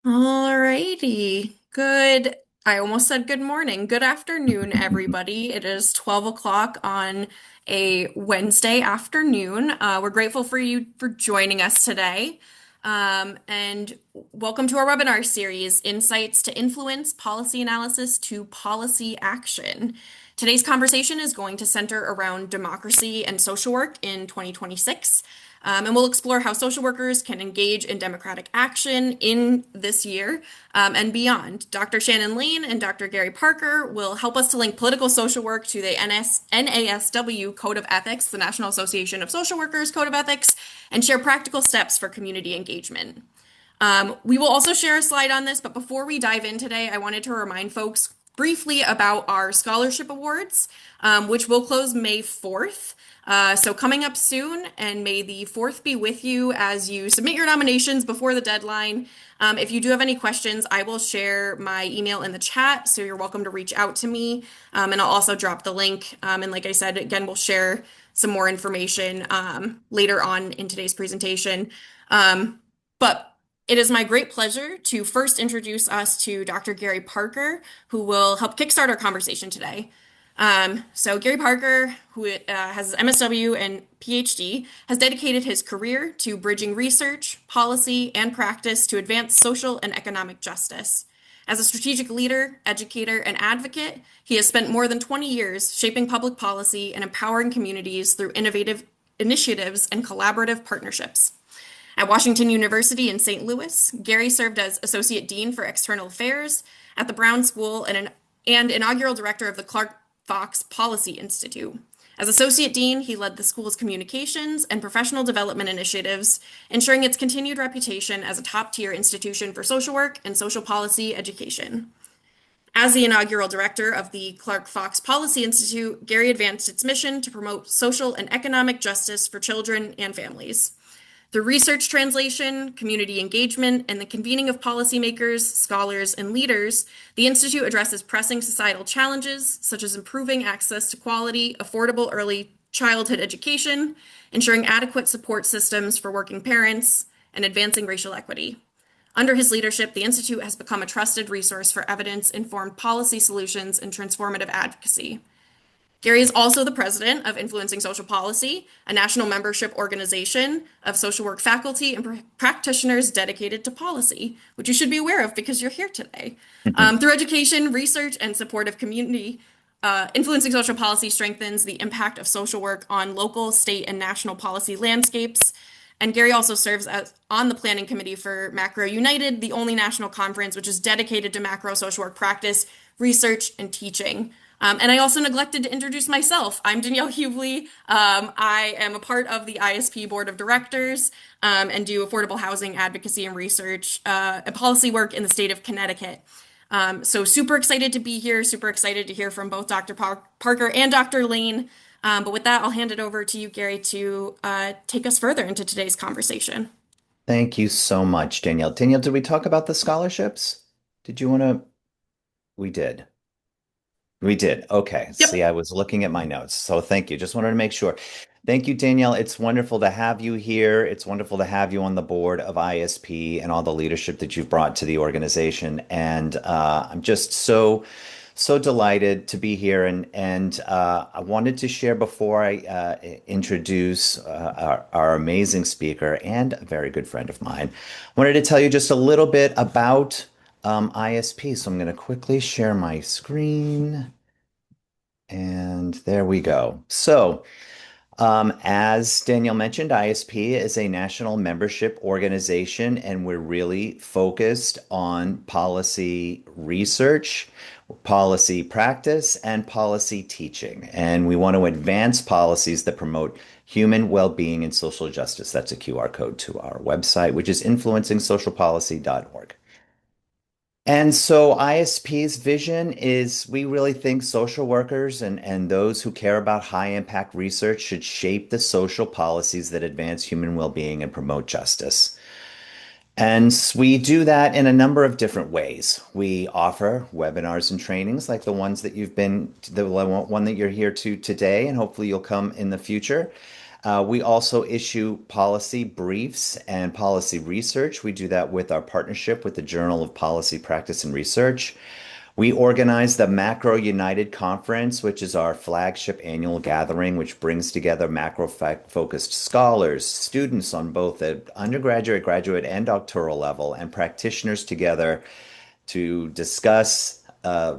Alrighty. Good. I almost said good morning. Good afternoon, everybody. It is 12 o'clock on a Wednesday afternoon. We're grateful for you for joining us today. And welcome to our webinar series, Insights to Influence Policy Analysis to Policy Action. Today's conversation is going to center around democracy and social work in 2026. And we'll explore how social workers can engage in democratic action in this year and beyond. Dr. Shannon Lane and Dr. Gary Parker will help us to link political social work to the NASW Code of Ethics, the National Association of Social Workers Code of Ethics, and share practical steps for community engagement. We will also share a slide on this, but before we dive in today, I wanted to remind folks briefly about our scholarship awards, which will close May 4th. So coming up soon, and may the 4th be with you as you submit your nominations before the deadline. If you do have any questions, I will share my email in the chat, so you're welcome to reach out to me. And I'll also drop the link. And like I said, again, we'll share some more information later on in today's presentation. But it is my great pleasure to first introduce us to Dr. Gary Parker, who will help kickstart our conversation today. So Gary Parker, who has MSW and PhD, has dedicated his career to bridging research, policy, and practice to advance social and economic justice. As a strategic leader, educator, and advocate, he has spent more than 20 years shaping public policy and empowering communities through innovative initiatives and collaborative partnerships. At Washington University in St. Louis, Gary served as Associate Dean for External Affairs at the Brown School and inaugural director of the Clark Fox Policy Institute. As Associate Dean, he led the school's communications and professional development initiatives, ensuring its continued reputation as a top-tier institution for social work and social policy education. As the inaugural director of the Clark Fox Policy Institute, Gary advanced its mission to promote social and economic justice for children and families. Through research translation, community engagement, and the convening of policymakers, scholars, and leaders, the Institute addresses pressing societal challenges, such as improving access to quality, affordable early childhood education, ensuring adequate support systems for working parents, and advancing racial equity. Under his leadership, the Institute has become a trusted resource for evidence-informed policy solutions and transformative advocacy. Gary is also the president of Influencing Social Policy, a national membership organization of social work faculty and practitioners dedicated to policy, which you should be aware of because you're here today. Through education, research, and support of community, Influencing Social Policy strengthens the impact of social work on local, state, and national policy landscapes. And Gary also serves on the planning committee for Macro United, the only national conference which is dedicated to macro social work practice, research, and teaching. And I also neglected to introduce myself. I'm Danielle Hubely. I am a part of the ISP Board of Directors and do affordable housing advocacy and research and policy work in the state of Connecticut. So super excited to be here, super excited to hear from both Dr. Parker and Dr. Lane. But with that, I'll hand it over to you, Gary, to take us further into today's conversation. Thank you so much, Danielle. Danielle, did we talk about the scholarships? Did you want to? We did. We did. Okay. See, Yep. I was looking at my notes. So thank you. Just wanted to make sure. Thank you, Danielle. It's wonderful to have you here. It's wonderful to have you on the board of ISP and all the leadership that you've brought to the organization. And I'm just so delighted to be here. And I wanted to share before I introduce our amazing speaker and a very good friend of mine. I wanted to tell you just a little bit about ISP. So I'm going to quickly share my screen. And there we go. So, as Danielle mentioned, ISP is a national membership organization, and we're really focused on policy research, policy practice, and policy teaching. And we want to advance policies that promote human well-being and social justice. That's a QR code to our website, which is influencingsocialpolicy.org. And so ISP's vision is we really think social workers and those who care about high impact research should shape the social policies that advance human well-being and promote justice. And we do that in a number of different ways. We offer webinars and trainings like the one that you're here to today, and hopefully you'll come in the future. We also issue policy briefs and policy research. We do that with our partnership with the Journal of Policy Practice and Research. We organize the Macro United Conference, which is our flagship annual gathering, which brings together macro focused scholars, students on both the undergraduate, graduate, and doctoral level, and practitioners together to discuss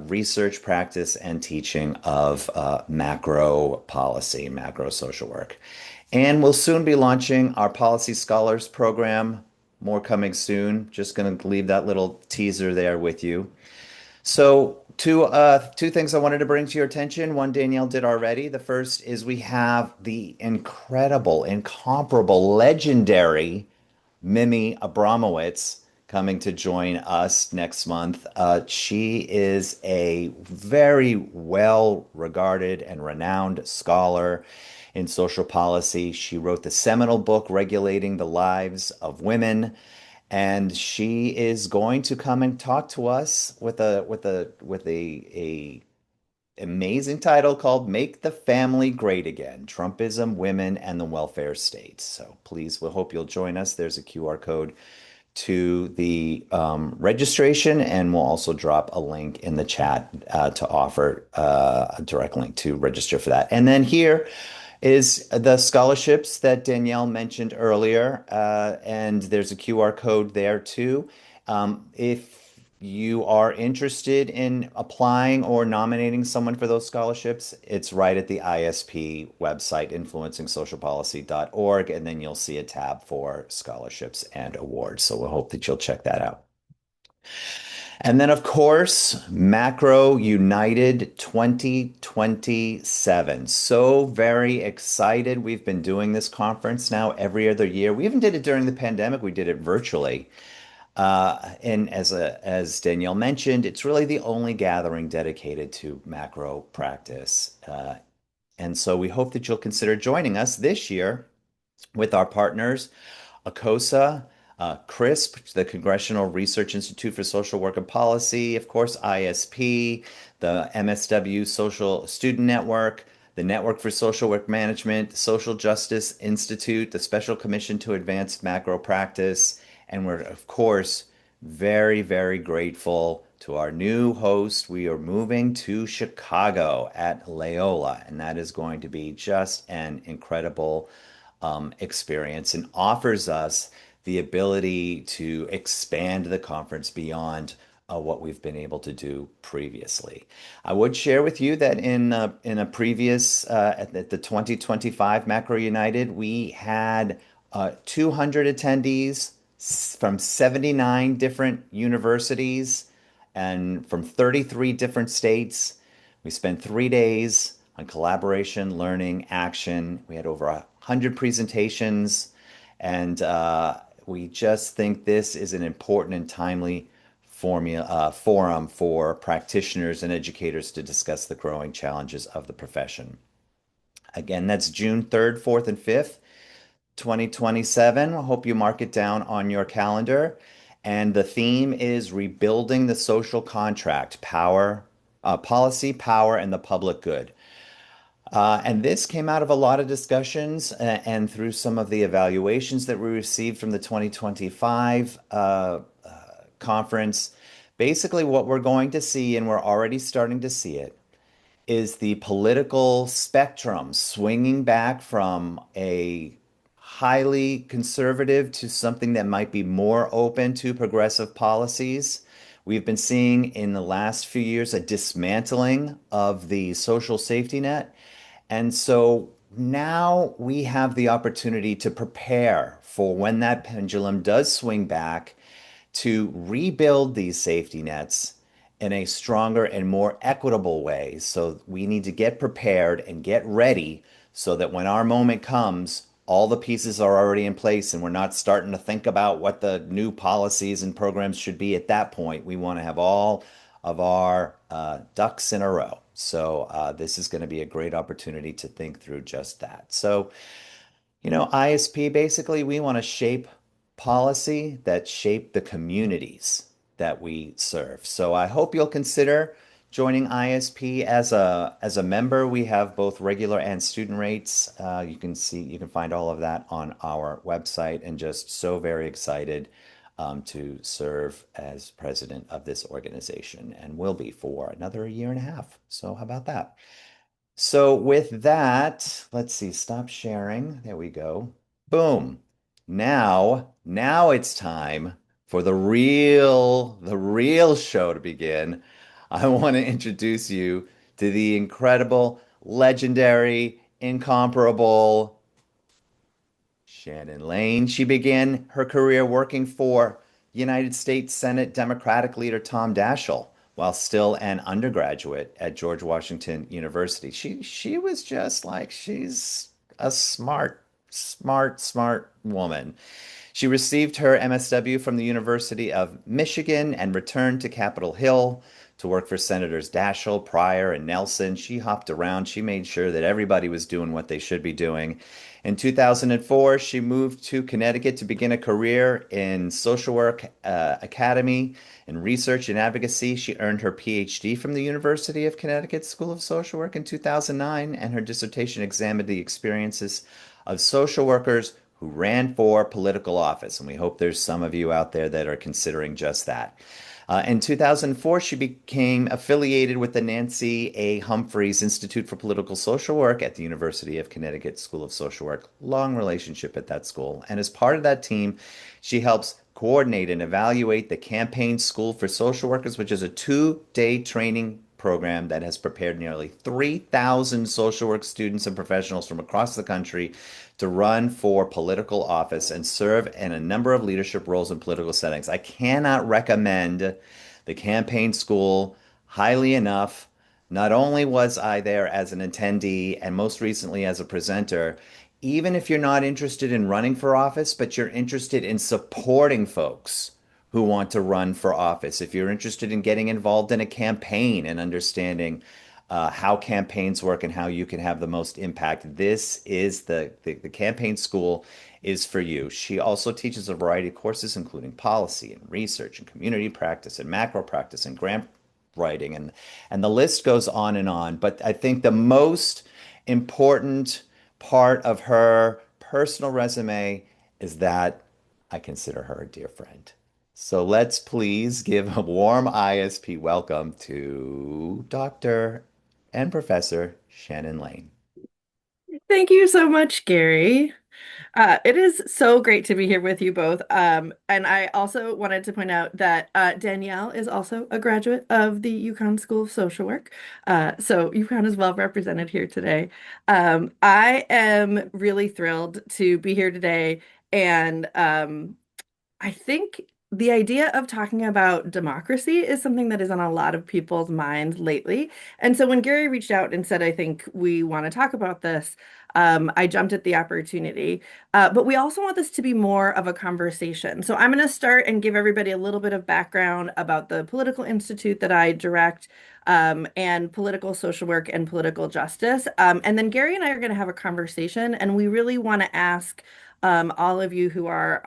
research, practice, and teaching of macro policy, macro social work. And we'll soon be launching our Policy Scholars program. More coming soon. Just going to leave that little teaser there with you. So, two things I wanted to bring to your attention. One Danielle did already. The first is we have the incredible, incomparable, legendary Mimi Abramowitz coming to join us next month. She is a very well regarded and renowned scholar in social policy. She wrote the seminal book Regulating the Lives of Women, and she is going to come and talk to us with a amazing title called Make the Family Great Again: Trumpism, Women, and the Welfare State. So please, we hope you'll join us. There's a QR code to the registration, and we'll also drop a link in the chat to offer a direct link to register for that. And then here is the scholarships that Danielle mentioned earlier, and there's a QR code there too. If you are interested in applying or nominating someone for those scholarships, it's right at the ISP website, influencingsocialpolicy.org, and then you'll see a tab for scholarships and awards. So we hope that you'll check that out. And then, of course, Macro United 2027. So very excited. We've been doing this conference now every other year. We even did it during the pandemic. We did it virtually. And as Danielle mentioned, it's really the only gathering dedicated to macro practice. And so we hope that you'll consider joining us this year with our partners, ACOSA, CRISP, the Congressional Research Institute for Social Work and Policy, of course, ISP, the MSW Social Student Network, the Network for Social Work Management, Social Justice Institute, the Special Commission to Advance Macro Practice, and we're, of course, very, very grateful to our new host. We are moving to Chicago at Loyola, and that is going to be just an incredible experience and offers us the ability to expand the conference beyond what we've been able to do previously. I would share with you that in a previous at the 2025 Macro United, we had 200 attendees from 79 different universities and from 33 different states. We spent 3 days on collaboration, learning, action. We had over 100 presentations, and we just think this is an important and timely forum for practitioners and educators to discuss the growing challenges of the profession. Again, that's June 3rd, 4th, and 5th. 2027. I hope you mark it down on your calendar. And the theme is rebuilding the social contract, power, policy, power, and the public good. And this came out of a lot of discussions and through some of the evaluations that we received from the 2025 conference. Basically, what we're going to see, and we're already starting to see it, is the political spectrum swinging back from a highly conservative to something that might be more open to progressive policies. We've been seeing in the last few years a dismantling of the social safety net. And so now we have the opportunity to prepare for when that pendulum does swing back to rebuild these safety nets in a stronger and more equitable way. So we need to get prepared and get ready so that when our moment comes, all the pieces are already in place and we're not starting to think about what the new policies and programs should be at that point. We want to have all of our ducks in a row. So this is going to be a great opportunity to think through just that. So, ISP, basically, we want to shape policy that shape the communities that we serve. So I hope you'll consider joining ISP as a member. We have both regular and student rates. You can find all of that on our website, and just so very excited to serve as president of this organization, and will be for another year and a half. So how about that? So with that, let's see, stop sharing. There we go. Boom. Now it's time for the real show to begin. I want to introduce you to the incredible, legendary, incomparable Shannon Lane. She began her career working for United States Senate Democratic leader Tom Daschle while still an undergraduate at George Washington University. She was just like she's a smart woman. She received her MSW from the University of Michigan and returned to Capitol Hill to work for Senators Daschle, Pryor, and Nelson. She hopped around. She made sure that everybody was doing what they should be doing. In 2004, she moved to Connecticut to begin a career in social work academy and research and advocacy. She earned her PhD from the University of Connecticut School of Social Work in 2009, and her dissertation examined the experiences of social workers who ran for political office. And we hope there's some of you out there that are considering just that. In 2004, she became affiliated with the Nancy A. Humphreys Institute for Political Social Work at the University of Connecticut School of Social Work. Long relationship at that school. And as part of that team, she helps coordinate and evaluate the Campaign School for Social Workers, which is a 2-day training program that has prepared nearly 3,000 social work students and professionals from across the country to run for political office and serve in a number of leadership roles in political settings. I cannot recommend the campaign school highly enough. Not only was I there as an attendee and most recently as a presenter, even if you're not interested in running for office, but you're interested in supporting folks who want to run for office, if you're interested in getting involved in a campaign and understanding how campaigns work and how you can have the most impact, this is the campaign school is for you. She also teaches a variety of courses, including policy and research and community practice and macro practice and grant writing, and the list goes on and on. But I think the most important part of her personal resume is that I consider her a dear friend. So let's please give a warm ISP welcome to Dr. and Professor Shannon Lane. Thank you so much, Gary. It is so great to be here with you both. And I also wanted to point out that Danielle is also a graduate of the UConn School of Social Work. So UConn is well represented here today. I am really thrilled to be here today. And I think the idea of talking about democracy is something that is on a lot of people's minds lately. And so when Gary reached out and said, I think we want to talk about this, I jumped at the opportunity. But we also want this to be more of a conversation. So I'm going to start and give everybody a little bit of background about the political institute that I direct. And political social work and political justice. And then Gary and I are going to have a conversation, and we really want to ask all of you who are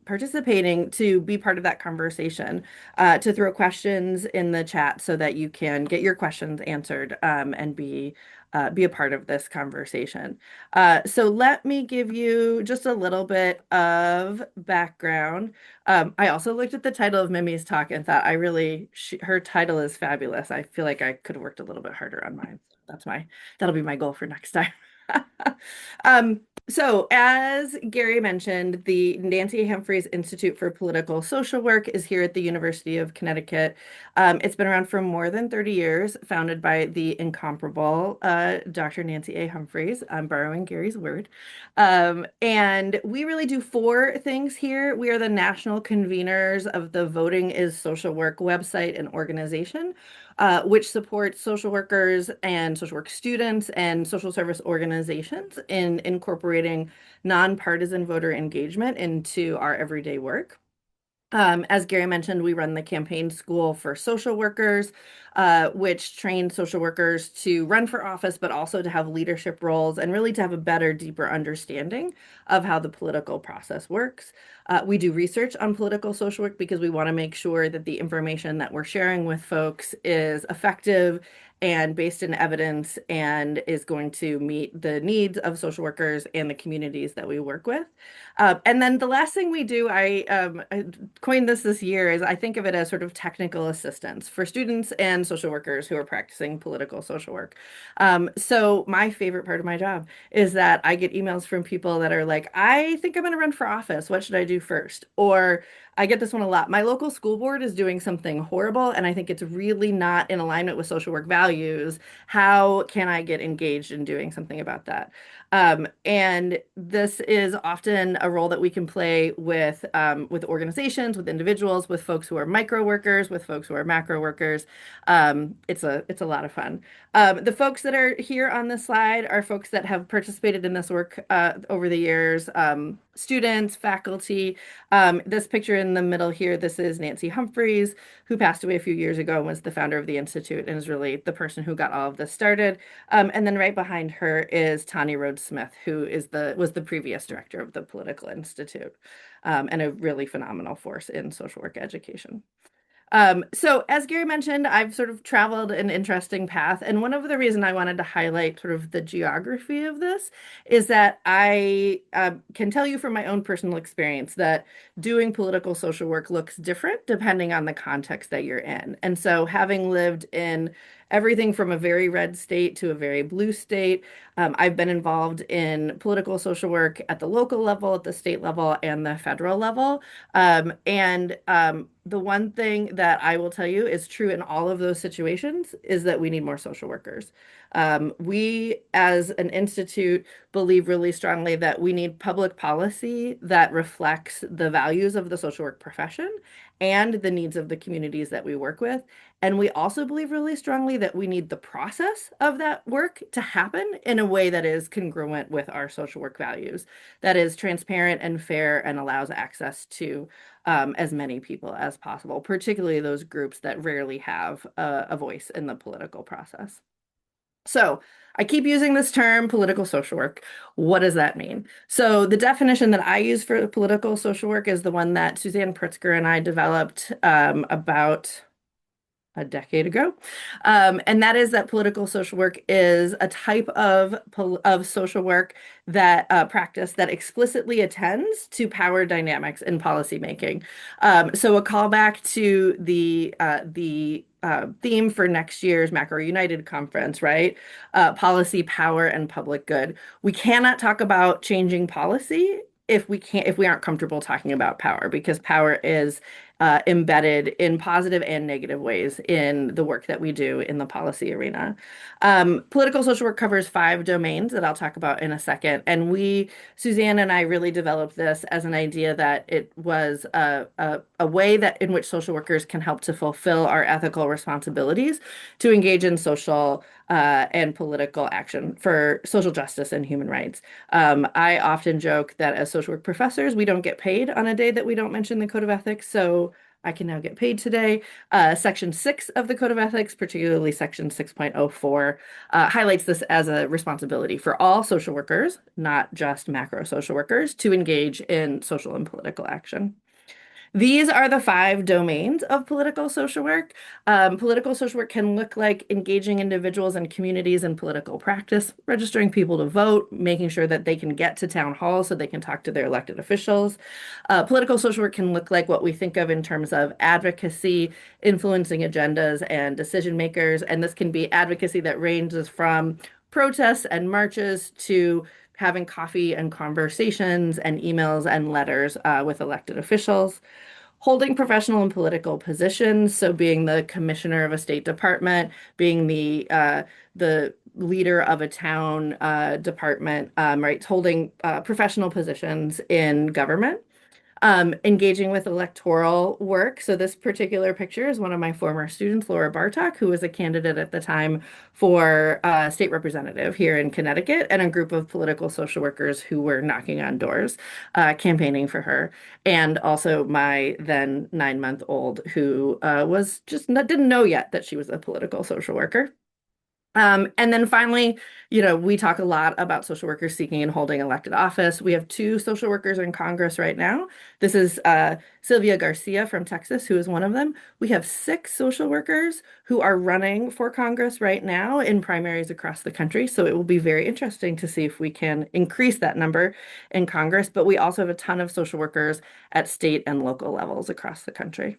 participating to be part of that conversation, to throw questions in the chat so that you can get your questions answered and be a part of this conversation. So let me give you just a little bit of background. I also looked at the title of Mimi's talk and thought her title is fabulous. I feel like I could have worked a little bit harder on mine. That'll be my goal for next time. Um, so, as Gary mentioned, the Nancy A. Humphreys Institute for Political Social Work is here at the University of Connecticut. It's been around for more than 30 years, founded by the incomparable Dr. Nancy A. Humphreys. I'm borrowing Gary's word. And we really do four things here. We are the national conveners of the Voting is Social Work website and organization, which supports social workers and social work students and social service organizations in incorporating nonpartisan voter engagement into our everyday work. As Gary mentioned, we run the campaign school for social workers, which trains social workers to run for office, but also to have leadership roles and really to have a better, deeper understanding of how the political process works. We do research on political social work because we want to make sure that the information that we're sharing with folks is effective and based in evidence and is going to meet the needs of social workers and the communities that we work with. And then the last thing we do, I coined this year, is I think of it as sort of technical assistance for students and social workers who are practicing political social work. So my favorite part of my job is that I get emails from people that are like, I think I'm going to run for office. What should I do first? Or I get this one a lot. My local school board is doing something horrible, and I think it's really not in alignment with social work values. How can I get engaged in doing something about that? And this is often a role that we can play with organizations, with individuals, with folks who are micro workers, with folks who are macro workers. It's a lot of fun. The folks that are here on this slide are folks that have participated in this work over the years, students, faculty. This picture in the middle here, this is Nancy Humphreys, who passed away a few years ago and was the founder of the Institute and is really the person who got all of this started. And then right behind her is Tani Rhodes Smith, who was the previous director of the Political Institute, and a really phenomenal force in social work education. So as Gary mentioned, I've sort of traveled an interesting path, and one of the reasons I wanted to highlight sort of the geography of this is that I can tell you from my own personal experience that doing political social work looks different depending on the context that you're in. And so having lived in everything from a very red state to a very blue state, I've been involved in political social work at the local level, at the state level, and the federal level. The one thing that I will tell you is true in all of those situations is that we need more social workers. We, as an institute, believe really strongly that we need public policy that reflects the values of the social work profession and the needs of the communities that we work with. And we also believe really strongly that we need the process of that work to happen in a way that is congruent with our social work values, that is transparent and fair and allows access to as many people as possible, particularly those groups that rarely have a voice in the political process. So I keep using this term, political social work. What does that mean? So the definition that I use for political social work is the one that Suzanne Pritzker and I developed about a decade ago. And that is that political social work is a type of social work that practice that explicitly attends to power dynamics in policymaking. So a callback to the theme for next year's Macro United conference, right? Policy, power, and public good. We cannot talk about changing policy if we aren't comfortable talking about power, because power is embedded in positive and negative ways in the work that we do in the policy arena. Political social work covers 5 domains that I'll talk about in a second. And Suzanne and I really developed this as an idea that it was a way that in which social workers can help to fulfill our ethical responsibilities to engage in social and political action for social justice and human rights. I often joke that as social work professors, we don't get paid on a day that we don't mention the Code of Ethics. So I can now get paid today. Section 6 of the Code of Ethics, particularly Section 6.04, highlights this as a responsibility for all social workers, not just macro social workers, to engage in social and political action. These are the 5 domains of political social work. Political social work can look like engaging individuals and communities in political practice, registering people to vote, making sure that they can get to town hall so they can talk to their elected officials. Political social work can look like what we think of in terms of advocacy, influencing agendas and decision makers. And this can be advocacy that ranges from protests and marches to having coffee and conversations and emails and letters with elected officials. Holding professional and political positions, so being the commissioner of a state department, being the leader of a town department, right? Holding professional positions in government. engaging with electoral work. So this particular picture is one of my former students, Laura Bartok, who was a candidate at the time for state representative here in Connecticut, and a group of political social workers who were knocking on doors, campaigning for her, and also my then 9-month old who was just not, didn't know yet that she was a political social worker. And then finally, we talk a lot about social workers seeking and holding elected office. We have two social workers in Congress right now. This is Sylvia Garcia from Texas, who is one of them. We have six social workers who are running for Congress right now in primaries across the country. So it will be very interesting to see if we can increase that number in Congress. But we also have a ton of social workers at state and local levels across the country.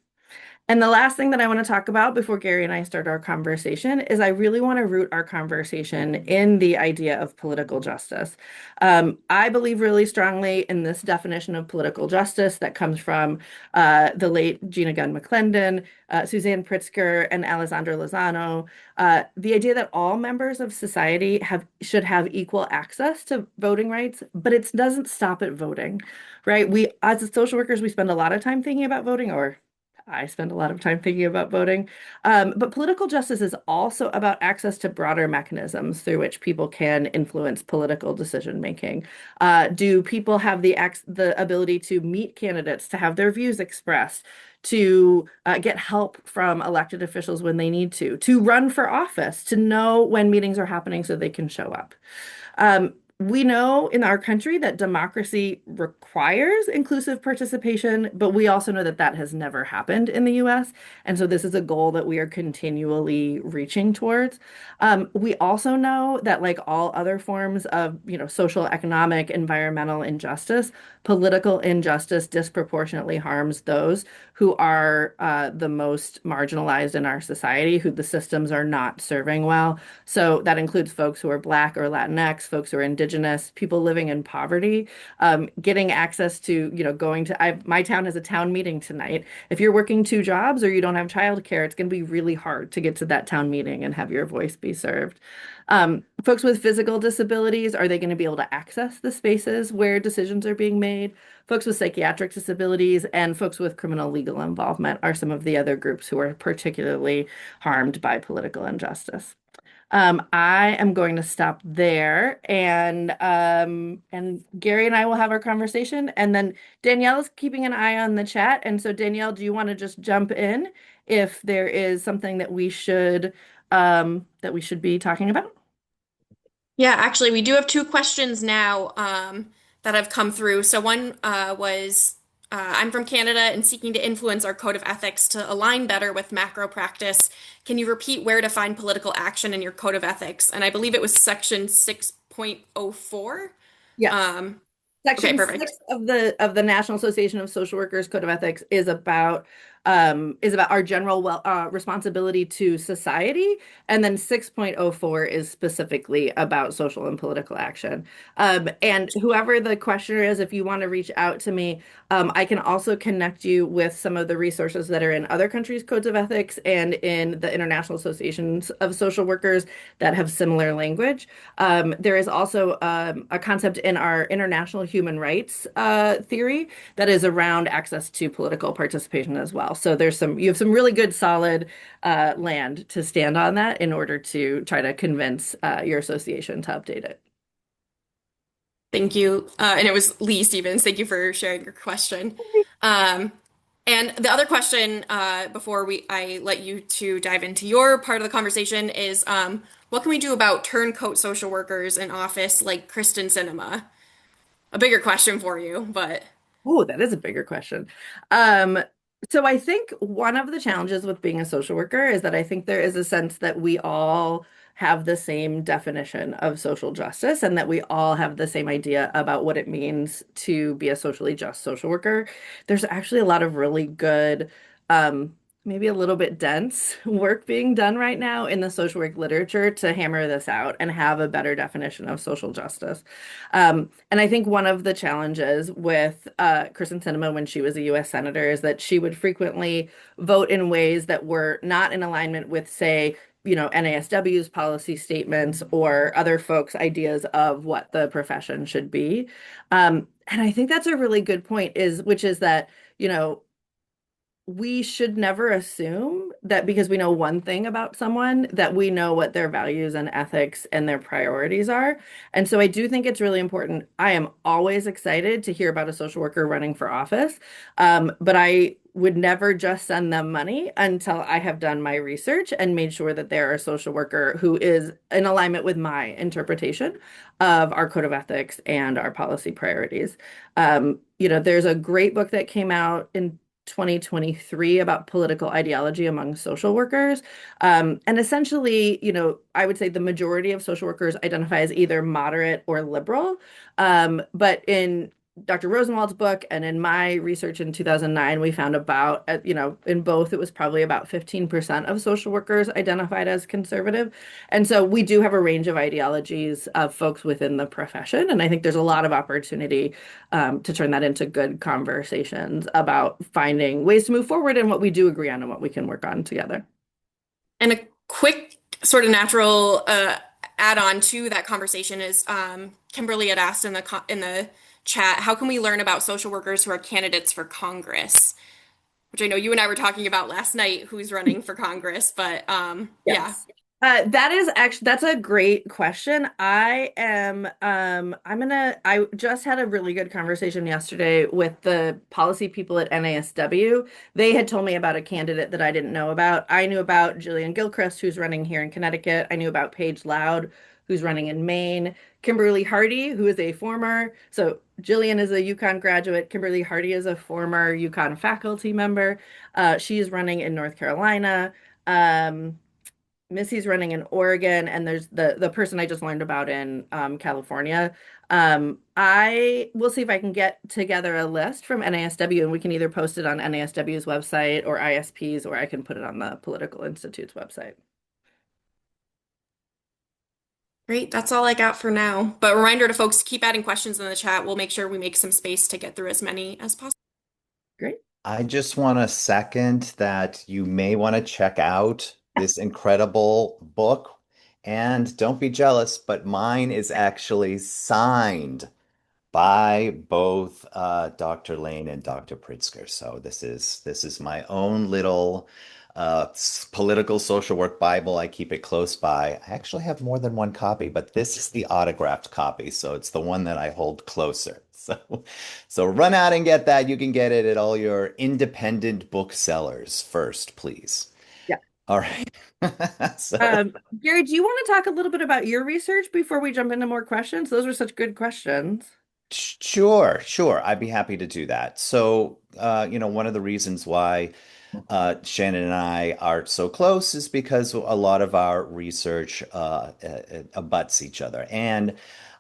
And the last thing that I want to talk about before Gary and I start our conversation is I really want to root our conversation in the idea of political justice. I believe really strongly in this definition of political justice that comes from the late Gina Gunn McClendon, Suzanne Pritzker, and Alessandra Lozano. The idea that all members of society should have equal access to voting rights, but it doesn't stop at voting, right? We, as social workers, we spend a lot of time thinking about voting, or I spend a lot of time thinking about voting. But political justice is also about access to broader mechanisms through which people can influence political decision making. Do people have the ability to meet candidates, to have their views expressed, to get help from elected officials when they need to run for office, to know when meetings are happening so they can show up? We know in our country that democracy requires inclusive participation, but we also know that that has never happened in the US. And so this is a goal that we are continually reaching towards. We also know that, like all other forms of, social, economic, environmental injustice, political injustice disproportionately harms those who are the most marginalized in our society, who the systems are not serving well. So that includes folks who are Black or Latinx, folks who are Indigenous, people living in poverty, getting access to, my town has a town meeting tonight. If you're working two jobs or you don't have childcare, it's going to be really hard to get to that town meeting and have your voice be served. Folks with physical disabilities, are they going to be able to access the spaces where decisions are being made? Folks with psychiatric disabilities and folks with criminal legal involvement are some of the other groups who are particularly harmed by political injustice. I am going to stop there, and Gary and I will have our conversation, and then Danielle is keeping an eye on the chat. And so Danielle, do you want to just jump in if there is something that we should be talking about? Yeah, actually, we do have two questions now that have come through. So one was I'm from Canada and seeking to influence our code of ethics to align better with macro practice. Can you repeat where to find political action in your code of ethics? And I believe it was section 6.04. Yes. Um, okay, Section perfect. 6 of the National Association of Social Workers Code of Ethics is about our general responsibility to society, and then 6.04 is specifically about social and political action. And whoever the questioner is, if you want to reach out to me, I can also connect you with some of the resources that are in other countries' codes of ethics and in the International Associations of Social Workers that have similar language. There is also a concept in our international human rights theory that is around access to political participation as well. So you have some really good solid land to stand on that in order to try to convince your association to update it. Thank you. And it was Lee Stevens. Thank you for sharing your question. Um, and the other question, before I let you to dive into your part of the conversation is, what can we do about turncoat social workers in office like Kristen Cinema? A bigger question for you, but Oh, that is a bigger question. Um, so I think one of the challenges with being a social worker is that I think there is a sense that we all have the same definition of social justice and that we all have the same idea about what it means to be a socially just social worker. There's actually a lot of really good, maybe a little bit dense work being done right now in the social work literature to hammer this out and have a better definition of social justice. And I think one of the challenges with Kristen Sinema when she was a US Senator is that she would frequently vote in ways that were not in alignment with, say, NASW's policy statements or other folks' ideas of what the profession should be. And I think that's a really good point, which is that, you know, we should never assume that because we know one thing about someone that we know what their values and ethics and their priorities are. And so I do think it's really important. I am always excited to hear about a social worker running for office, but I would never just send them money until I have done my research and made sure that they're a social worker who is in alignment with my interpretation of our code of ethics and our policy priorities. There's a great book that came out in 2023 about political ideology among social workers. And essentially, I would say the majority of social workers identify as either moderate or liberal. But in Dr. Rosenwald's book and in my research in 2009, we found about, in both, it was probably about 15% of social workers identified as conservative. And so we do have a range of ideologies of folks within the profession. And I think there's a lot of opportunity to turn that into good conversations about finding ways to move forward and what we do agree on and what we can work on together. And a quick sort of natural add-on to that conversation is Kimberly had asked in the chat, how can we learn about social workers who are candidates for Congress? Which I know you and I were talking about last night, who's running for Congress, but yeah. Yes. That's a great question. I just had a really good conversation yesterday with the policy people at NASW. They had told me about a candidate that I didn't know about. I knew about Jillian Gilchrist, who's running here in Connecticut. I knew about Paige Loud, who's running in Maine. Kimberly Hardy, who is a so Jillian is a UConn graduate. Kimberly Hardy is a former UConn faculty member. She is running in North Carolina. Um, Missy's running in Oregon, and there's the person I just learned about in California. I will see if I can get together a list from NASW, and we can either post it on NASW's website or ISP's, or I can put it on the Political Institute's website. Great, that's all I got for now. But reminder to folks, keep adding questions in the chat. We'll make sure we make some space to get through as many as possible. Great. I just want to second that you may want to check out this incredible book. And don't be jealous, but mine is actually signed by both Dr. Lane and Dr. Pritzker. So this is my own little political social work Bible. I keep it close by. I actually have more than one copy, but this is the autographed copy, so it's the one that I hold closer. So run out and get that. You can get it at all your independent booksellers first, please. Yeah. All right. So Gary, do you want to talk a little bit about your research before we jump into more questions? Those were such good questions. sure, sure. I'd be happy to do that. So, one of the reasons why Shannon and I are so close is because a lot of our research abuts each other. And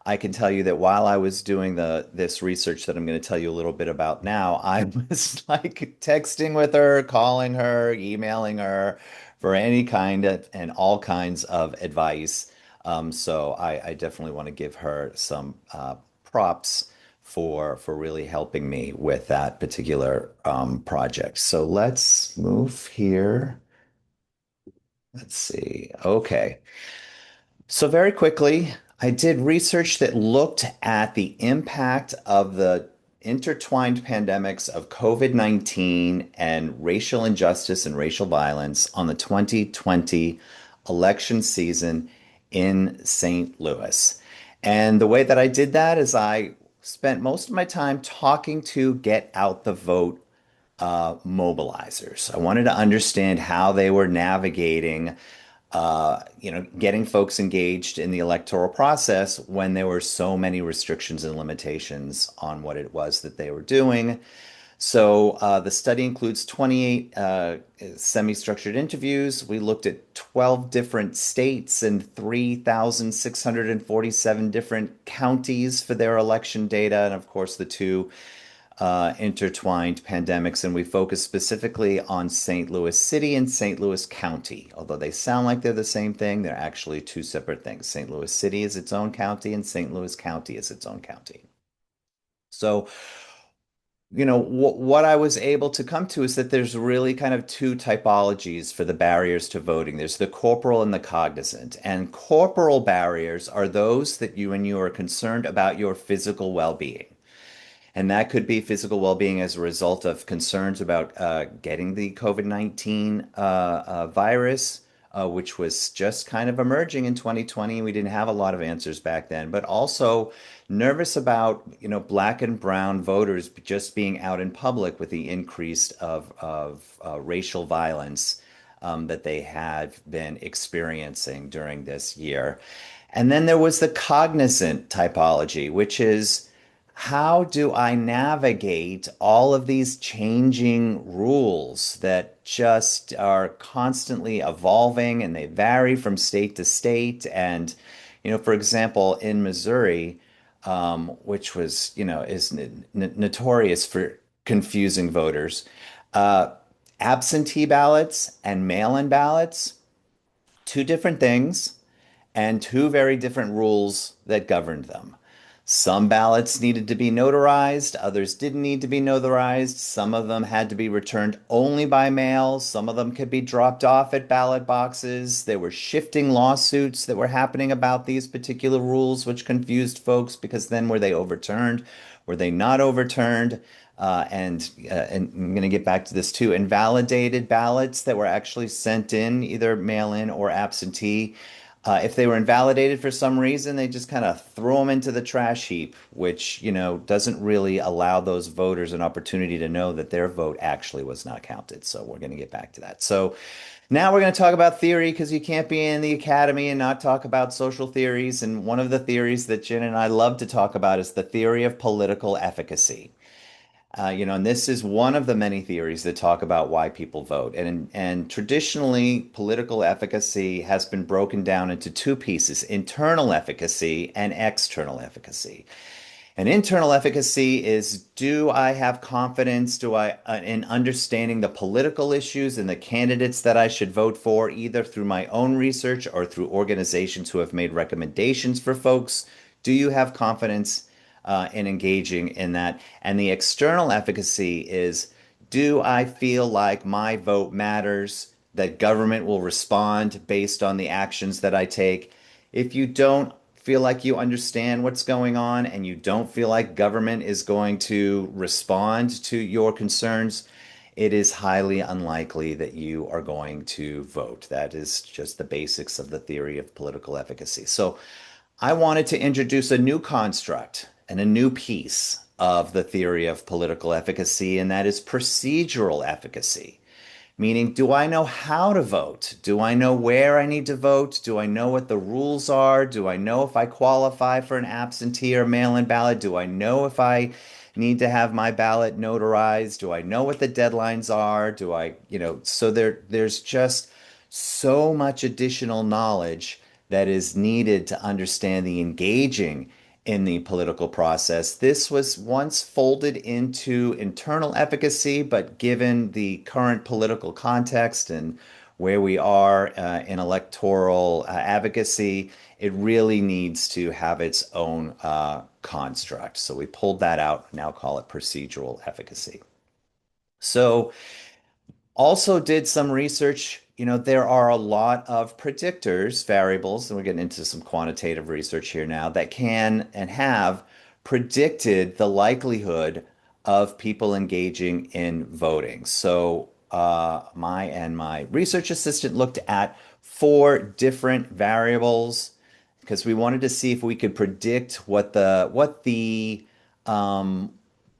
I can tell you that while I was doing this research that I'm going to tell you a little bit about now, I was like texting with her, calling her, emailing her for any kind of and all kinds of advice. So I definitely want to give her some props for really helping me with that particular project. So let's move here. Let's see. Okay. So very quickly, I did research that looked at the impact of the intertwined pandemics of COVID-19 and racial injustice and racial violence on the 2020 election season in St. Louis. And the way that I did that is I spent most of my time talking to get out the vote mobilizers. I wanted to understand how they were navigating getting folks engaged in the electoral process when there were so many restrictions and limitations on what it was that they were doing. So the study includes 28 semi-structured interviews. We looked at 12 different states and 3,647 different counties for their election data, and of course the two intertwined pandemics, and we focus specifically on St. Louis City and St. Louis County. Although they sound like they're the same thing, they're actually two separate things. St. Louis City is its own county, and St. Louis County is its own county. So, what I was able to come to is that there's really kind of two typologies for the barriers to voting. There's the corporal and the cognizant. And corporal barriers are those that when you are concerned about your physical well-being. And that could be physical well-being as a result of concerns about getting the COVID-19 virus, which was just kind of emerging in 2020. We didn't have a lot of answers back then, but also nervous about, black and brown voters just being out in public with the increase of racial violence that they have been experiencing during this year. And then there was the cognizant typology, which is how do I navigate all of these changing rules that just are constantly evolving and they vary from state to state? And, for example, in Missouri, which was, is notorious for confusing voters, uh, absentee ballots and mail-in ballots, two different things and two very different rules that governed them. Some ballots needed to be notarized, others didn't need to be notarized. Some of them had to be returned only by mail, some of them could be dropped off at ballot boxes. There were shifting lawsuits that were happening about these particular rules, which confused folks because then were they overturned? Were they not overturned? And I'm going to get back to this too. Invalidated ballots that were actually sent in, either mail in or absentee. If they were invalidated for some reason, they just kind of throw them into the trash heap, which, doesn't really allow those voters an opportunity to know that their vote actually was not counted. So we're going to get back to that. So now we're going to talk about theory because you can't be in the academy and not talk about social theories. And one of the theories that Jen and I love to talk about is the theory of political efficacy. And this is one of the many theories that talk about why people vote. And traditionally, political efficacy has been broken down into two pieces: internal efficacy and external efficacy. And internal efficacy is, do I have confidence, in understanding the political issues and the candidates that I should vote for, either through my own research or through organizations who have made recommendations for folks? Do you have confidence in engaging in that? And the external efficacy is, do I feel like my vote matters, that government will respond based on the actions that I take? If you don't feel like you understand what's going on and you don't feel like government is going to respond to your concerns, it is highly unlikely that you are going to vote. That is just the basics of the theory of political efficacy. So I wanted to introduce a new construct and a new piece of the theory of political efficacy, and that is procedural efficacy. Meaning, do I know how to vote? Do I know where I need to vote? Do I know what the rules are? Do I know if I qualify for an absentee or mail-in ballot? Do I know if I need to have my ballot notarized? Do I know what the deadlines are? So there's just so much additional knowledge that is needed to understand the engaging in the political process. This was once folded into internal efficacy, but given the current political context and where we are in electoral advocacy, it really needs to have its own construct. So we pulled that out, now call it procedural efficacy. So also did some research. There are a lot of predictors, variables, and we're getting into some quantitative research here now, that can and have predicted the likelihood of people engaging in voting. So my research assistant looked at four different variables because we wanted to see if we could predict um,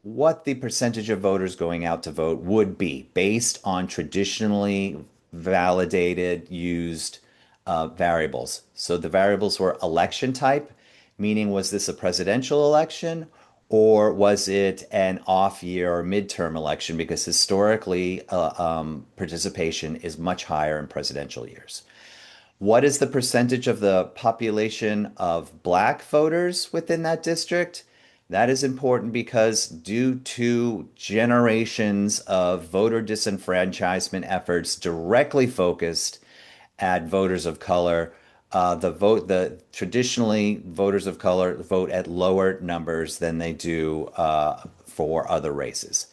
what the percentage of voters going out to vote would be based on traditionally validated, used variables. So the variables were election type, meaning was this a presidential election or was it an off year or midterm election? Because historically, participation is much higher in presidential years. What is the percentage of the population of black voters within that district? That is important because due to generations of voter disenfranchisement efforts directly focused at voters of color, the traditionally voters of color vote at lower numbers than they do for other races.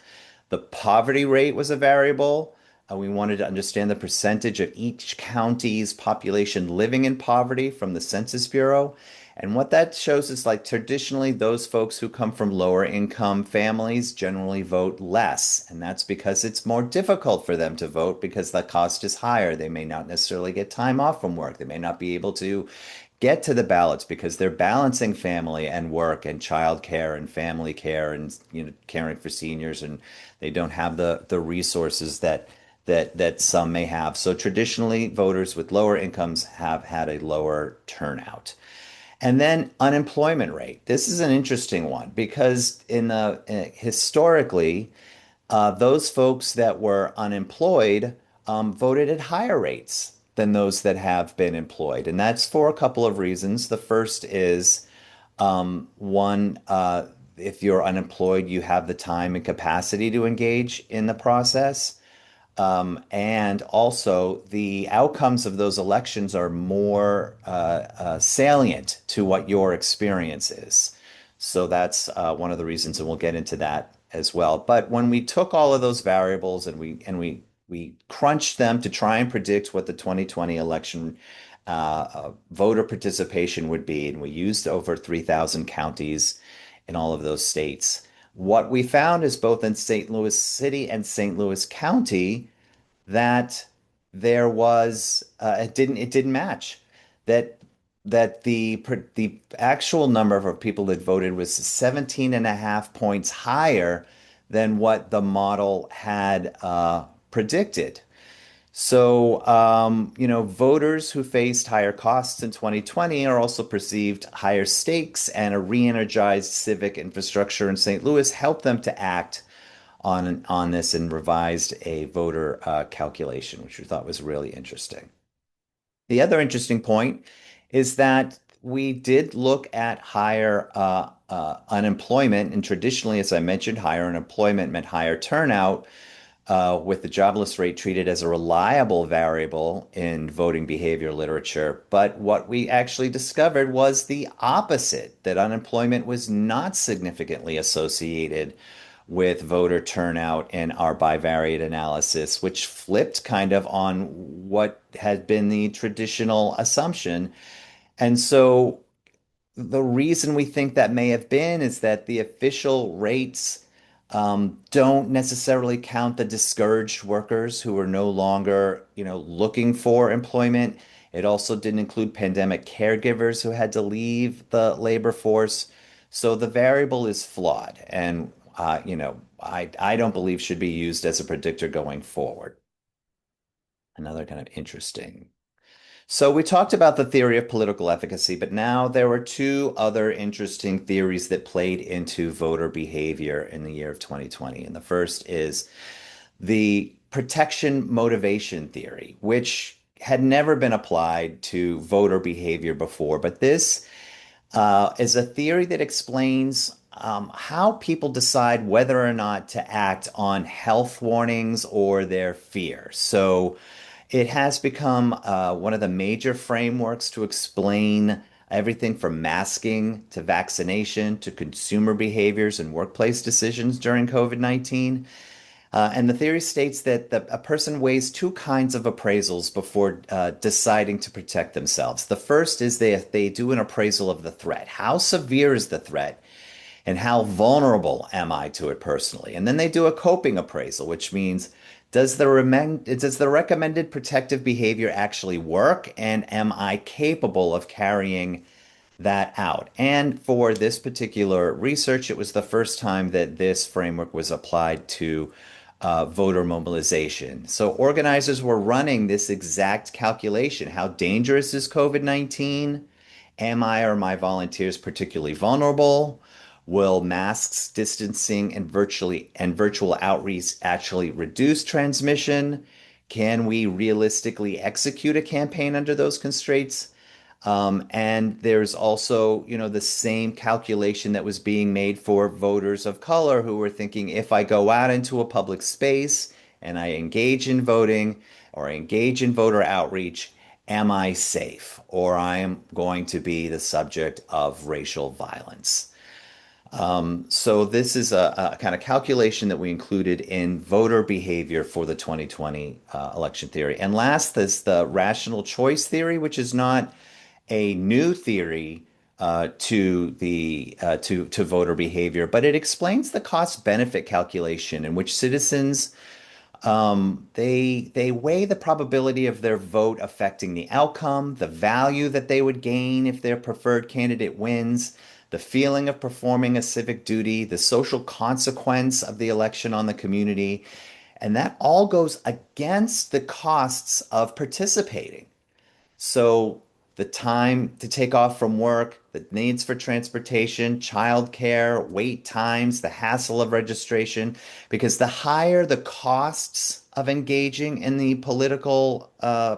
The poverty rate was a variable. We wanted to understand the percentage of each county's population living in poverty from the Census Bureau. And what that shows is like traditionally, those folks who come from lower income families generally vote less. And that's because it's more difficult for them to vote because the cost is higher. They may not necessarily get time off from work. They may not be able to get to the ballots because they're balancing family and work and childcare and family care and caring for seniors, and they don't have the resources that some may have. So traditionally, voters with lower incomes have had a lower turnout. And then unemployment rate. This is an interesting one because historically, those folks that were unemployed voted at higher rates than those that have been employed. And that's for a couple of reasons. The first is one, if you're unemployed, you have the time and capacity to engage in the process. And also, the outcomes of those elections are more salient to what your experience is. So that's one of the reasons, and we'll get into that as well. But when we took all of those variables and we crunched them to try and predict what the 2020 election voter participation would be, and we used over 3,000 counties in all of those states. What we found is both in St. Louis City and St. Louis County that there was it didn't match that the actual number of people that voted was 17 and a half points higher than what the model had predicted. So, voters who faced higher costs in 2020 are also perceived higher stakes, and a re-energized civic infrastructure in St. Louis helped them to act on this and revised a voter calculation, which we thought was really interesting. The other interesting point is that we did look at higher unemployment, and traditionally, as I mentioned, higher unemployment meant higher turnout with the jobless rate treated as a reliable variable in voting behavior literature. But what we actually discovered was the opposite, that unemployment was not significantly associated with voter turnout in our bivariate analysis, which flipped kind of on what had been the traditional assumption. And so the reason we think that may have been is that the official rates don't necessarily count the discouraged workers who are no longer, looking for employment. It also didn't include pandemic caregivers who had to leave the labor force. So the variable is flawed, and I don't believe should be used as a predictor going forward. Another kind of interesting. So we talked about the theory of political efficacy, but now there were two other interesting theories that played into voter behavior in the year of 2020. And the first is the protection motivation theory, which had never been applied to voter behavior before. But this is a theory that explains how people decide whether or not to act on health warnings or their fear. So it has become one of the major frameworks to explain everything from masking to vaccination to consumer behaviors and workplace decisions during COVID-19. And the theory states that a person weighs two kinds of appraisals before deciding to protect themselves. The first is they do an appraisal of the threat. How severe is the threat? And how vulnerable am I to it personally? And then they do a coping appraisal, which means does the recommended protective behavior actually work? And am I capable of carrying that out? And for this particular research, it was the first time that this framework was applied to voter mobilization. So organizers were running this exact calculation. How dangerous is COVID-19? Am I or my volunteers particularly vulnerable? Will masks, distancing, and virtual outreach actually reduce transmission? Can we realistically execute a campaign under those constraints? And there's also, the same calculation that was being made for voters of color who were thinking, if I go out into a public space and I engage in voting or I engage in voter outreach, am I safe? Or I am going to be the subject of racial violence. So this is a kind of calculation that we included in voter behavior for the 2020 election theory. And last is the rational choice theory, which is not a new theory to voter behavior, but it explains the cost benefit calculation in which citizens they weigh the probability of their vote affecting the outcome, the value that they would gain if their preferred candidate wins, the feeling of performing a civic duty, the social consequence of the election on the community, and that all goes against the costs of participating. So the time to take off from work, the needs for transportation, childcare, wait times, the hassle of registration, because the higher the costs of engaging in the political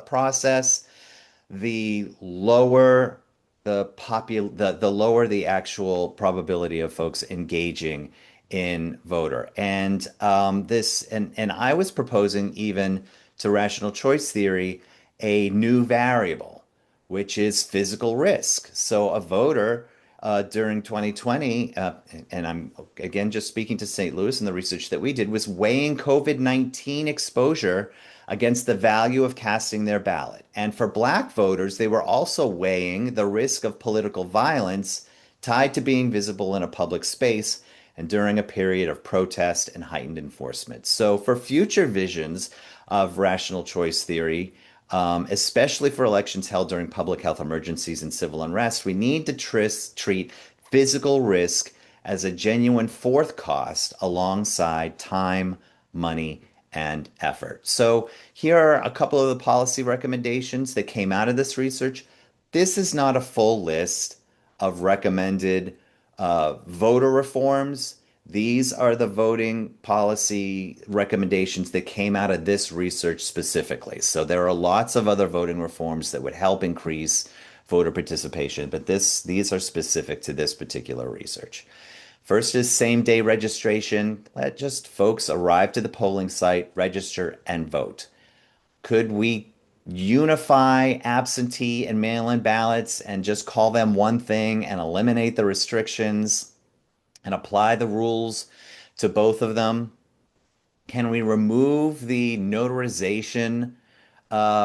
process, the lower the lower the actual probability of folks engaging in voter. And I was proposing even to rational choice theory a new variable, which is physical risk. So a voter during 2020, and I'm again just speaking to St. Louis and the research that we did, was weighing COVID-19 exposure against the value of casting their ballot. And for Black voters, they were also weighing the risk of political violence tied to being visible in a public space and during a period of protest and heightened enforcement. So for future visions of rational choice theory, especially for elections held during public health emergencies and civil unrest, we need to treat physical risk as a genuine fourth cost alongside time, money, and effort. So here are a couple of the policy recommendations that came out of this research. This is not a full list of recommended voter reforms. These are the voting policy recommendations that came out of this research specifically. So there are lots of other voting reforms that would help increase voter participation, but these are specific to this particular research. First is same day registration. Let just folks arrive to the polling site, register, and vote. Could we unify absentee and mail in ballots and just call them one thing and eliminate the restrictions and apply the rules to both of them? Can we remove the notarization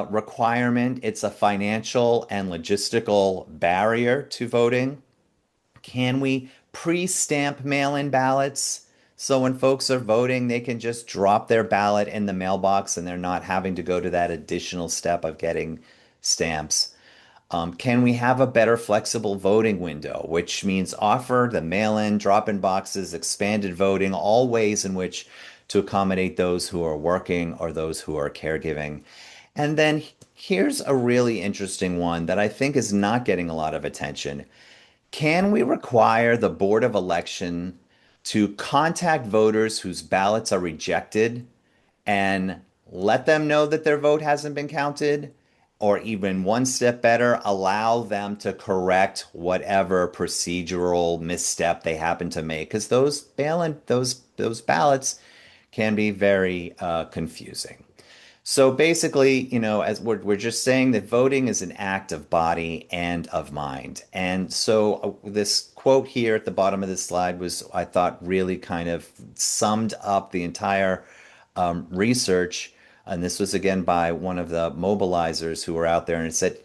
requirement? It's a financial and logistical barrier to voting. Can we pre-stamp mail-in ballots so when folks are voting, they can just drop their ballot in the mailbox and they're not having to go to that additional step of getting stamps? Can we have a better flexible voting window, which means offer the mail-in, drop-in boxes, expanded voting, all ways in which to accommodate those who are working or those who are caregiving? And then here's a really interesting one that I think is not getting a lot of attention. Can we require the Board of Election to contact voters whose ballots are rejected and let them know that their vote hasn't been counted? Or even one step better, allow them to correct whatever procedural misstep they happen to make, because those ballots can be very confusing. So basically, as we're just saying that voting is an act of body and of mind. And so this quote here at the bottom of this slide was, I thought, really kind of summed up the entire research. And this was again by one of the mobilizers who were out there, and it said,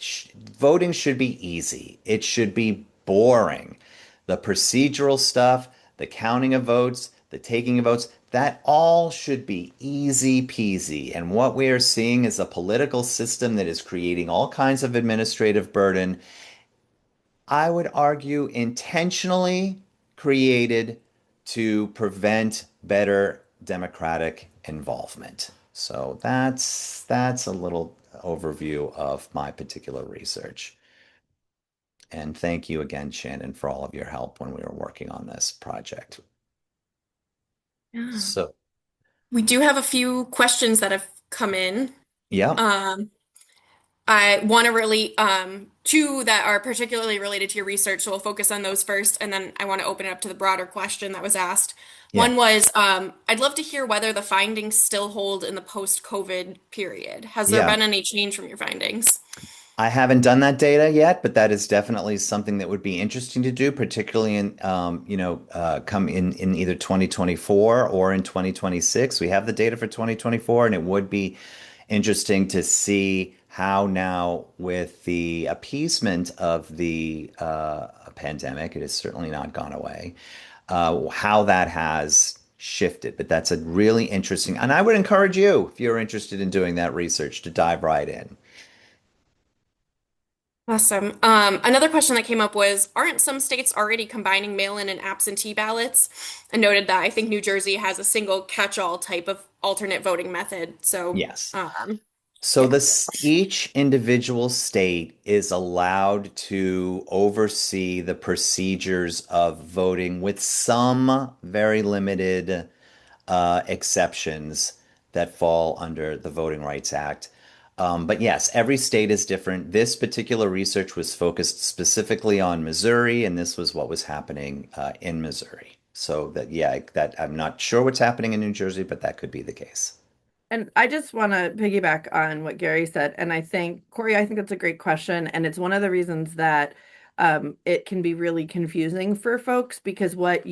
voting should be easy. It should be boring. The procedural stuff, the counting of votes, the taking of votes, that all should be easy peasy. And what we are seeing is a political system that is creating all kinds of administrative burden. I would argue intentionally created to prevent better democratic involvement. So that's a little overview of my particular research. And thank you again, Shannon, for all of your help when we were working on this project. Yeah. So, We do have a few questions that have come in. yeah, Um, I want to really two that are particularly related to your research, so we'll focus on those first, and then I want to open it up to the broader question that was asked. yeah, One was, I'd love to hear whether the findings still hold in the post-COVID period. Has there yeah. been any change from your findings? I haven't done that data yet, but that is definitely something that would be interesting to do, particularly in, come in either 2024 or in 2026. We have the data for 2024, and it would be interesting to see how now, with the appeasement of the pandemic, it has certainly not gone away, how that has shifted. But that's a really interesting, and I would encourage you, if you're interested in doing that research, to dive right in. Awesome. Another question that came up was, aren't some states already combining mail-in and absentee ballots? And noted that I think New Jersey has a single catch-all type of alternate voting method. So, Yes. So yeah. each individual state is allowed to oversee the procedures of voting with some very limited exceptions that fall under the Voting Rights Act. But yes, every state is different. This particular research was focused specifically on Missouri, and this was what was happening in Missouri. So that, yeah, that I'm not sure what's happening in New Jersey, but that could be the case. And I just want to piggyback on what Gary said. And I think, Corey, I think that's a great question. And it's one of the reasons that it can be really confusing for folks because what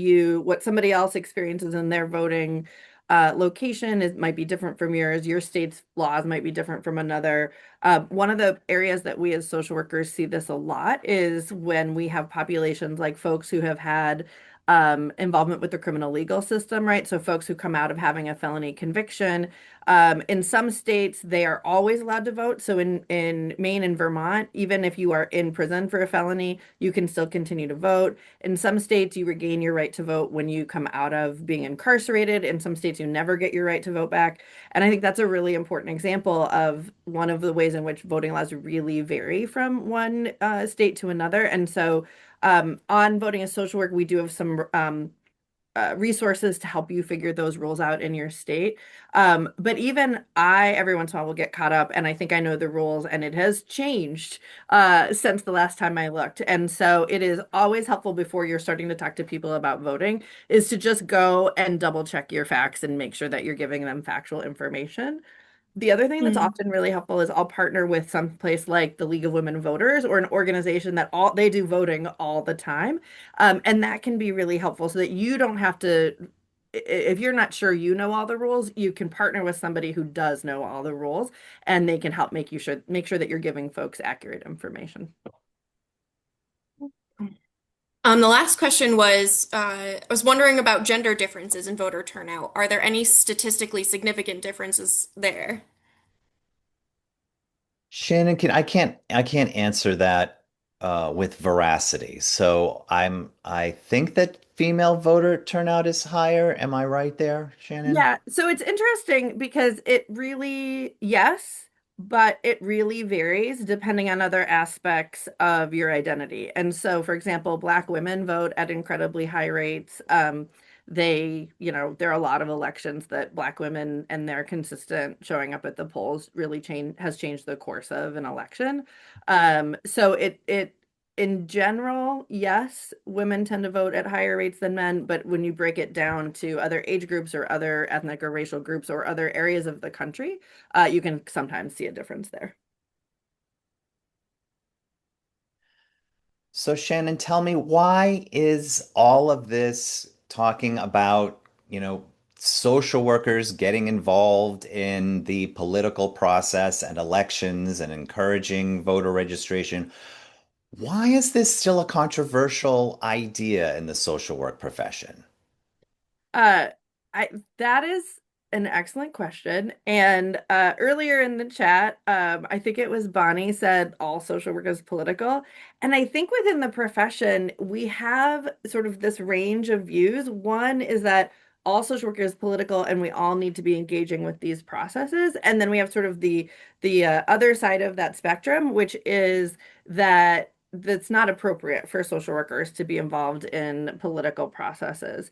somebody else experiences in their voting location is might be different from yours. Your state's laws might be different from another. One of the areas that we as social workers see this a lot is when we have populations like folks who have had involvement with the criminal legal system, right? So folks who come out of having a felony conviction. In some states, they are always allowed to vote. So in Maine and Vermont, even if you are in prison for a felony, you can still continue to vote. In some states, you regain your right to vote when you come out of being incarcerated. In some states, you never get your right to vote back. And I think that's a really important example of one of the ways in which voting laws really vary from one state to another. And so on voting as social work, we do have some resources to help you figure those rules out in your state. But even I, every once in a while, will get caught up, and I think I know the rules, and it has changed since the last time I looked. And so it is always helpful before you're starting to talk to people about voting, is to just go and double check your facts and make sure that you're giving them factual information. The other thing that's Hmm. often really helpful is I'll partner with some place like the League of Women Voters or an organization that all they do voting all the time. And that can be really helpful so that you don't have to, if you're not sure you know all the rules, you can partner with somebody who does know all the rules and they can help make sure that you're giving folks accurate information. The last question was, I was wondering about gender differences in voter turnout. Are there any statistically significant differences there? Shannon, I can't answer that with veracity. So I think that female voter turnout is higher. Am I right there, Shannon? Yeah, so it's interesting because it really, yes, but it really varies depending on other aspects of your identity. And so, for example, Black women vote at incredibly high rates. There are a lot of elections that Black women and their consistent showing up at the polls really has changed the course of an election. So it in general, yes, women tend to vote at higher rates than men, but when you break it down to other age groups or other ethnic or racial groups or other areas of the country, you can sometimes see a difference there. So Shannon, tell me, why is all of this talking about, social workers getting involved in the political process and elections and encouraging voter registration? Why is this still a controversial idea in the social work profession? Uh, I that is an excellent question. And earlier in the chat, I think it was Bonnie said all social work is political. And I think within the profession, we have sort of this range of views. One is that all social work is political, and we all need to be engaging with these processes. And then we have sort of the other side of that spectrum, which is that that's not appropriate for social workers to be involved in political processes.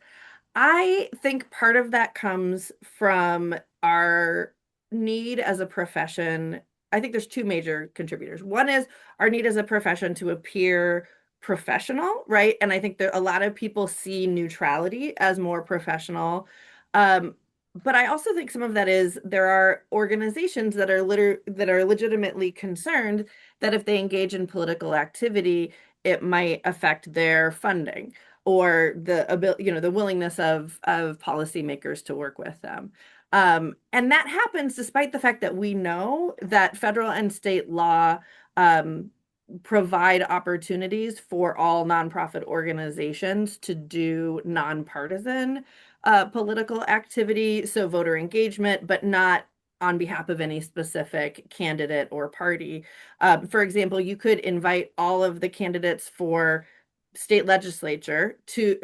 I think part of that comes from our need as a profession. I think there's two major contributors. One is our need as a profession to appear professional, right? And I think that a lot of people see neutrality as more professional. Um, but I also think some of that is there are organizations that are legitimately concerned that if they engage in political activity, it might affect their funding or the ability, the willingness of policymakers to work with them. And that happens despite the fact that we know that federal and state law um, provide opportunities for all nonprofit organizations to do nonpartisan political activity, so voter engagement, but not on behalf of any specific candidate or party. For example, you could invite all of the candidates for state legislature to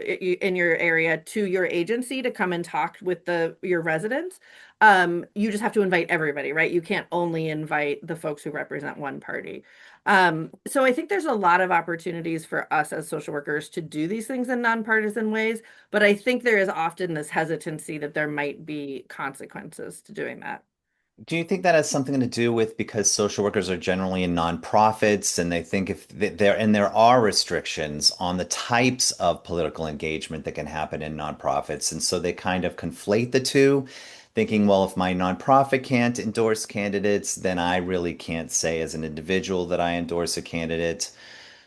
in your area to your agency to come and talk with your residents. You just have to invite everybody, right? You can't only invite the folks who represent one party. So I think there's a lot of opportunities for us as social workers to do these things in nonpartisan ways, but I think there is often this hesitancy that there might be consequences to doing that. Do you think that has something to do with because social workers are generally in nonprofits and they think if there are restrictions on the types of political engagement that can happen in nonprofits, and so they kind of conflate the two, thinking, well, if my nonprofit can't endorse candidates, then I really can't say as an individual that I endorse a candidate.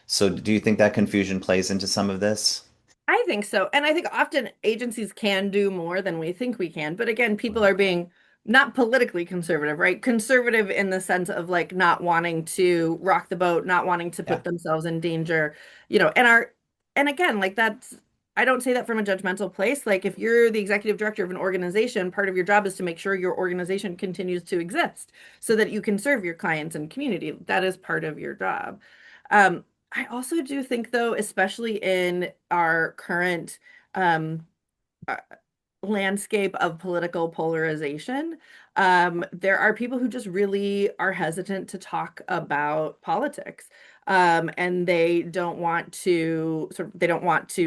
So do you think that confusion plays into some of this? I think so. And I think often agencies can do more than we think we can. But again, people are being not politically conservative, right? Conservative in the sense of like not wanting to rock the boat, not wanting to Yeah. put themselves in danger, and again, like I don't say that from a judgmental place. Like if you're the executive director of an organization, part of your job is to make sure your organization continues to exist so that you can serve your clients and community. That is part of your job. I also do think, though, especially in our current um, uh, landscape of political polarization, there are people who just really are hesitant to talk about politics. And they don't want to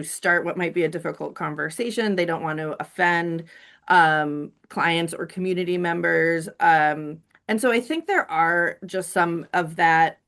start what might be a difficult conversation. They don't want to offend clients or community members. And so I think there are just some of that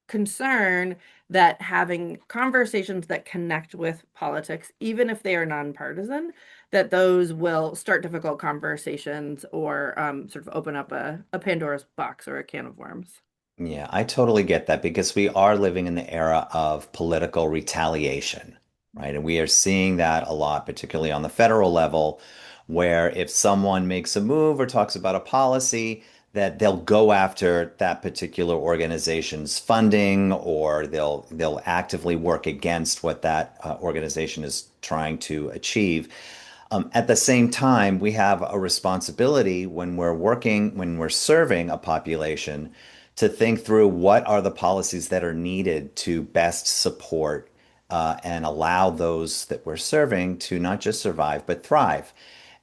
concern that having conversations that connect with politics, even if they are nonpartisan, that those will start difficult conversations or sort of open up a Pandora's box or a can of worms. Yeah, I totally get that because we are living in the era of political retaliation, right? And we are seeing that a lot, particularly on the federal level, where if someone makes a move or talks about a policy, that they'll go after that particular organization's funding or they'll actively work against what that organization is trying to achieve. At the same time, we have a responsibility when we're serving a population to think through what are the policies that are needed to best support and allow those that we're serving to not just survive but thrive.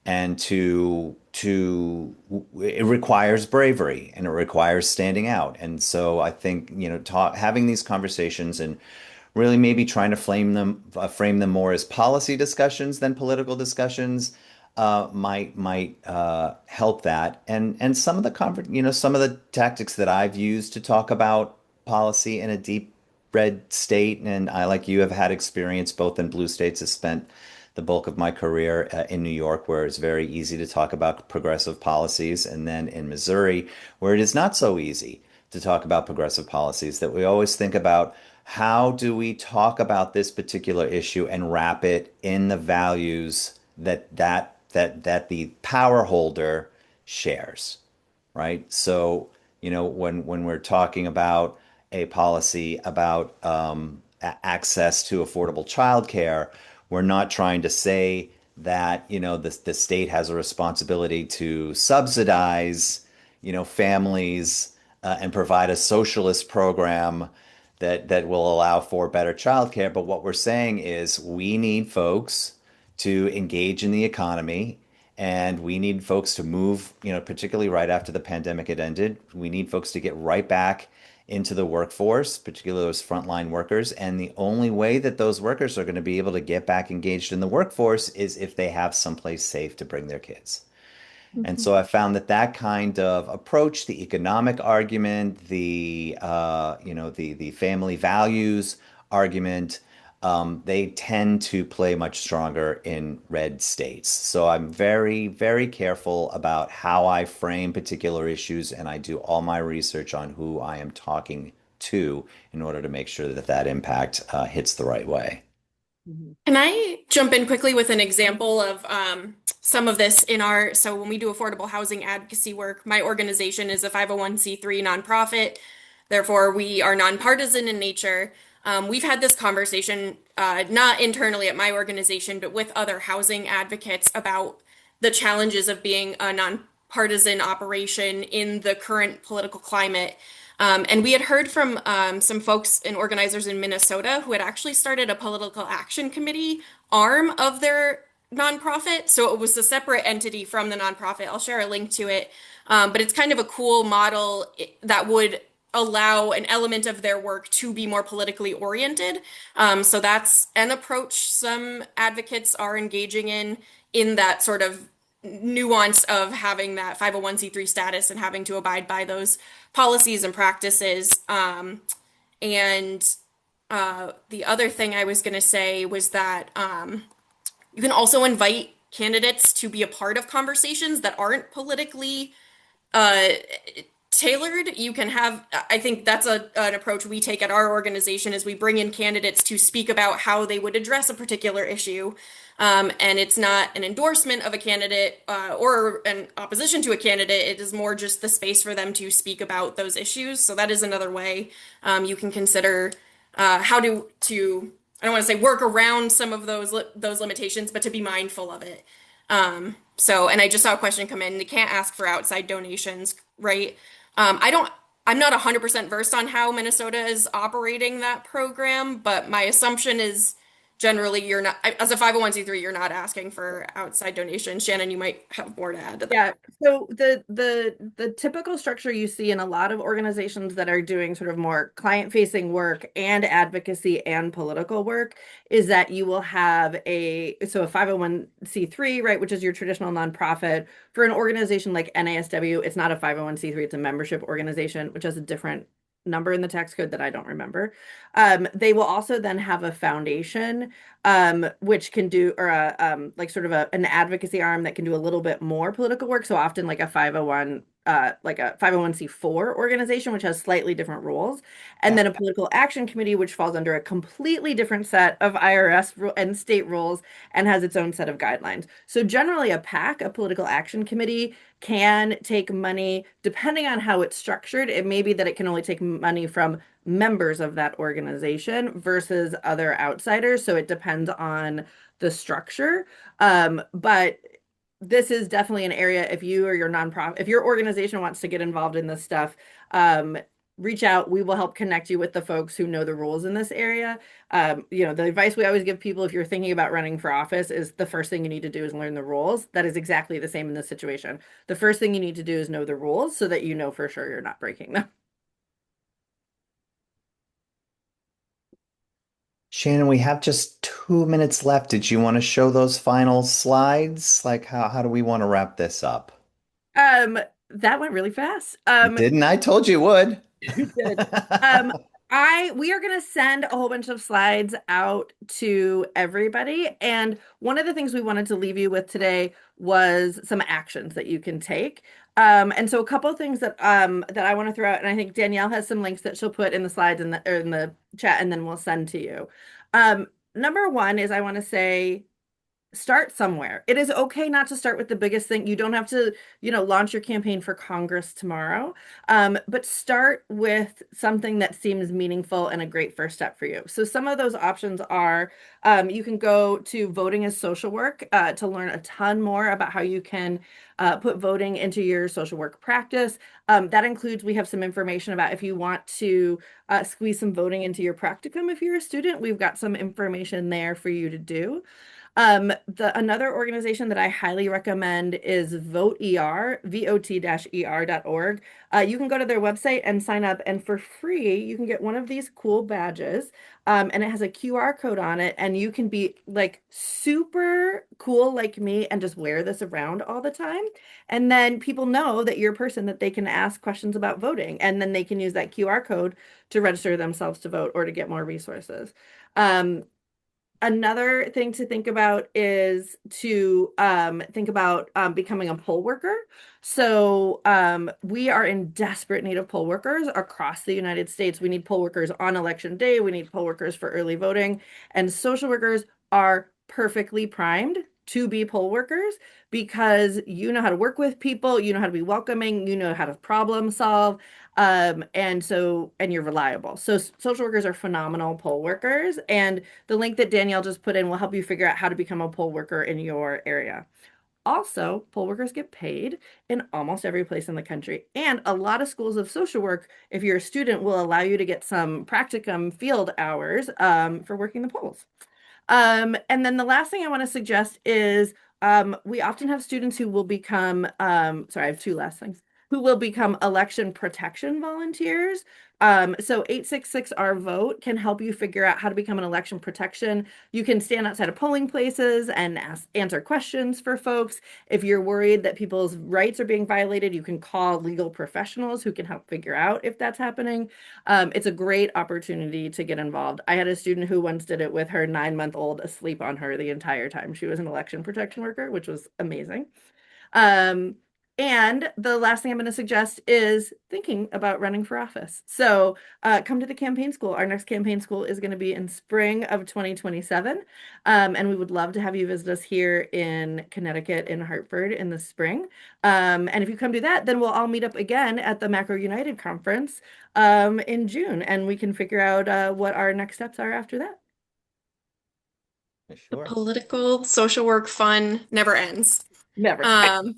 And it requires bravery and it requires standing out. And so I think, having these conversations and really maybe trying to frame them more as policy discussions than political discussions might help that. And some of the tactics that I've used to talk about policy in a deep red state, and I, like you, have had experience both in blue states. Have spent the bulk of my career in New York, where it's very easy to talk about progressive policies, and then in Missouri, where it is not so easy to talk about progressive policies, that we always think about how do we talk about this particular issue and wrap it in the values that the power holder shares, right? So, when we're talking about a policy about access to affordable childcare, we're not trying to say that, the state has a responsibility to subsidize, families and provide a socialist program that will allow for better childcare. But what we're saying is we need folks to engage in the economy and we need folks to move, particularly right after the pandemic had ended. We need folks to get right back into the workforce, particularly those frontline workers. And the only way that those workers are going to be able to get back engaged in the workforce is if they have someplace safe to bring their kids. And Mhm. so I found that kind of approach, the economic argument, the family values argument, they tend to play much stronger in red states. So I'm very, very careful about how I frame particular issues, and I do all my research on who I am talking to in order to make sure that impact hits the right way. Mhm. Can I jump in quickly with an example of some of this in so when we do affordable housing advocacy work, my organization is a 501(c)(3) nonprofit. Therefore, we are nonpartisan in nature. We've had this conversation, not internally at my organization, but with other housing advocates about the challenges of being a nonpartisan operation in the current political climate. And we had heard from some folks and organizers in Minnesota who had actually started a political action committee arm of their nonprofit. So it was a separate entity from the nonprofit. I'll share a link to it. But it's kind of a cool model that would allow an element of their work to be more politically oriented. So that's an approach some advocates are engaging in that sort of nuance of having that 501(c)(3) status and having to abide by those policies and practices. And the other thing I was going to say was that you can also invite candidates to be a part of conversations that aren't politically uh, tailored. You can have, I think that's an approach we take at our organization is we bring in candidates to speak about how they would address a particular issue. And it's not an endorsement of a candidate or an opposition to a candidate. It is more just the space for them to speak about those issues. So that is another way you can consider how I don't want to say work around some of those limitations, but to be mindful of it. And I just saw a question come in. They can't ask for outside donations, right? I don't, I'm not 100% versed on how Minnesota is operating that program, but my assumption is generally you're not, as a 501(c)(3), you're not asking for outside donations. Shannon, you might have more to add to that. Yeah, so the typical structure you see in a lot of organizations that are doing sort of more client-facing work and advocacy and political work is that you will have a 501(c)(3), right, which is your traditional nonprofit. For an organization like NASW, it's not a 501(c)(3), it's a membership organization, which has a different number in the tax code that I don't remember. They will also then have a foundation which can do or a like sort of an advocacy arm that can do a little bit more political work. So often like a 501 like a 501(c)(4) organization, which has slightly different rules, and Yeah. then a political action committee, which falls under a completely different set of IRS and state rules and has its own set of guidelines. So generally, a PAC, a political action committee, can take money depending on how it's structured. It may be that it can only take money from members of that organization versus other outsiders. So it depends on the structure. But this is definitely an area if you or your nonprofit, if your organization wants to get involved in this stuff, reach out. We will help connect you with the folks who know the rules in this area. The advice we always give people if you're thinking about running for office is the first thing you need to do is learn the rules. That is exactly the same in this situation. The first thing you need to do is know the rules so that you know for sure you're not breaking them. Shannon, we have just 2 minutes left. Did you want to show those final slides? Like how do we want to wrap this up? Um, that went really fast. It didn't. I told you it would. You did. Um, we are going to send a whole bunch of slides out to everybody. And one of the things we wanted to leave you with today was some actions that you can take. And so a couple of things that I want to throw out, and I think Danielle has some links that she'll put in the slides or in the chat, and then we'll send to you. Number one is I want to say start somewhere. It is okay not to start with the biggest thing. You don't have to, launch your campaign for Congress tomorrow. But start with something that seems meaningful and a great first step for you. So some of those options are you can go to Voting is Social Work to learn a ton more about how you can put voting into your social work practice. That includes, we have some information about if you want to squeeze some voting into your practicum if you're a student, we've got some information there for you to do. Another organization that I highly recommend is VOTER, VOT-ER.org. You can go to their website and sign up, and for free, you can get one of these cool badges. And it has a QR code on it, and you can be like super cool like me and just wear this around all the time. And then people know that you're a person that they can ask questions about voting, and then they can use that QR code to register themselves to vote or to get more resources. Um, Another thing to think about is to think about becoming a poll worker. So we are in desperate need of poll workers across the United States. We need poll workers on election day. We need poll workers for early voting, and social workers are perfectly primed to be poll workers because you know how to work with people, you know how to be welcoming, you know how to problem solve, and you're reliable. So social workers are phenomenal poll workers, and the link that Danielle just put in will help you figure out how to become a poll worker in your area. Also, poll workers get paid in almost every place in the country. And a lot of schools of social work, if you're a student, will allow you to get some practicum field hours for working the polls. And then the last thing I want to suggest is we often have students who will become, sorry, I have two last things, who will become election protection volunteers. So 866 Our Vote can help you figure out how to become an election protection. You can stand outside of polling places and answer questions for folks. If you're worried that people's rights are being violated, you can call legal professionals who can help figure out if that's happening. It's a great opportunity to get involved. I had a student who once did it with her 9-month-old asleep on her the entire time she was an election protection worker, which was amazing. Um, and the last thing I'm going to suggest is thinking about running for office. So come to the campaign school. Our next campaign school is going to be in spring of 2027. And we would love to have you visit us here in Connecticut, in Hartford in the spring. And if you come to that, then we'll all meet up again at the Macro United Conference in June, and we can figure out what our next steps are after that. The Sure. political social work fun never ends. Never. Um,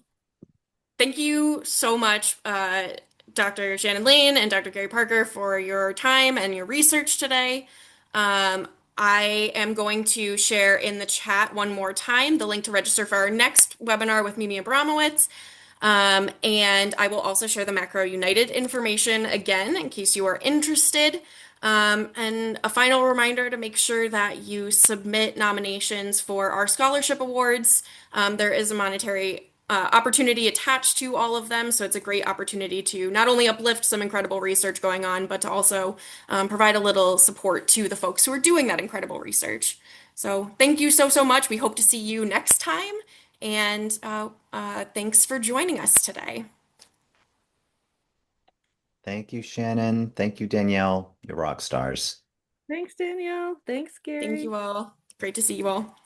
Thank you so much, Dr. Shannon Lane and Dr. Gary Parker, for your time and your research today. I am going to share in the chat one more time the link to register for our next webinar with Mimi Abramowitz. And I will also share the Macro United information again in case you are interested. And a final reminder to make sure that you submit nominations for our scholarship awards. There is a monetary opportunity attached to all of them, so it's a great opportunity to not only uplift some incredible research going on, but to also provide a little support to the folks who are doing that incredible research. So thank you so, so much. We hope to see you next time, and thanks for joining us today. Thank you, Shannon. Thank you, Danielle. You're rock stars. Thanks, Danielle. Thanks, Thank Gary. you all. Great to see you all.